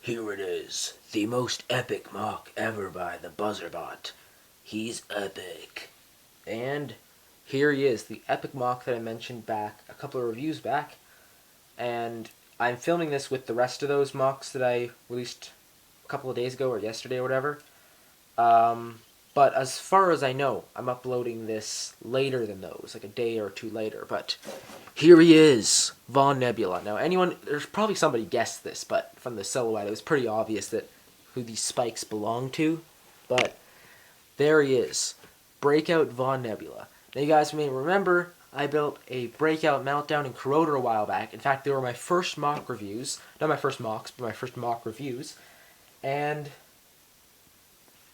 Here it is, the most epic mock ever by the BuzzerBot. He's epic. And here he is, the epic mock that I mentioned back a couple of reviews back. And I'm filming this with the rest of those mocks that I released a couple of days ago or yesterday or whatever. But as far as I know, I'm uploading this later than those, like a day or two later. But here he is, Von Nebula. Now, there's probably somebody guessed this, but from the silhouette, it was pretty obvious that who these spikes belong to. But there he is, Breakout Von Nebula. Now, you guys may remember I built a Breakout Meltdown and Corroder a while back. In fact, they were my first mock reviews. Not my first mocks, but my first mock reviews. And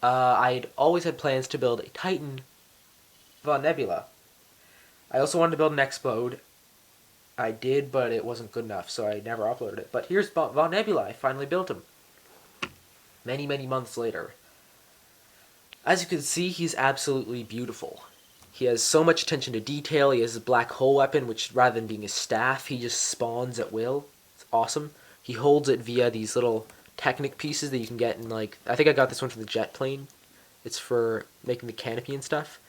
I'd always had plans to build a Titan Von Nebula. I also wanted to build an Explode. I did, but it wasn't good enough, so I never uploaded it. But here's Von Nebula. I finally built him. Many, many months later. As you can see, he's absolutely beautiful. He has so much attention to detail. He has a black hole weapon, which rather than being a staff, he just spawns at will. It's awesome. He holds it via these little Technic pieces that you can get in, like, I think I got this one from the jet plane. It's for making the canopy and stuff.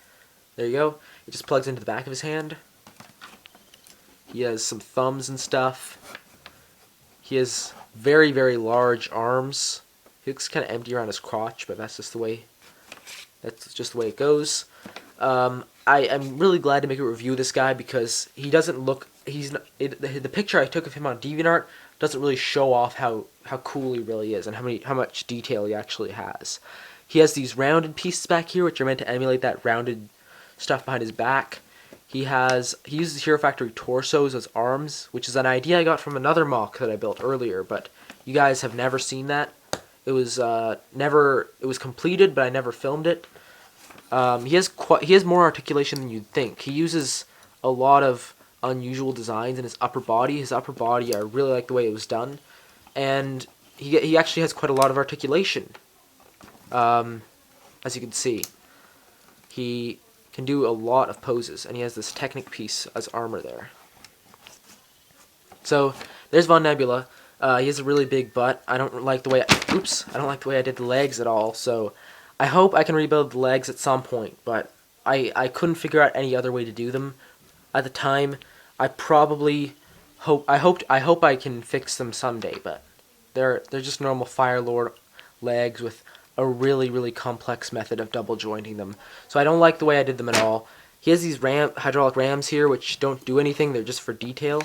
There you go. It just plugs into the back of his hand. He has some thumbs and stuff. He has very, very large arms. He looks kind of empty around his crotch, but that's just the way it goes. I'm really glad to make a review of this guy because he doesn't look. The picture I took of him on DeviantArt doesn't really show off how cool he really is and how much detail he actually has. He has these rounded pieces back here, which are meant to emulate that rounded stuff behind his back. He uses Hero Factory torsos as arms, which is an idea I got from another mock that I built earlier, but you guys have never seen that. It was completed, but I never filmed it. He has more articulation than you'd think. He uses a lot of unusual designs in his upper body. His upper body, I really like the way it was done, and he actually has quite a lot of articulation. As you can see, he can do a lot of poses, and he has this Technic piece as armor there. So there's Von Nebula. He has a really big butt. I don't like the way I did the legs at all. So I hope I can rebuild the legs at some point, but I couldn't figure out any other way to do them at the time. I hope I can fix them someday, but they're just normal Firelord legs with a really, really complex method of double jointing them. So I don't like the way I did them at all. He has these hydraulic rams here, which don't do anything. They're just for detail.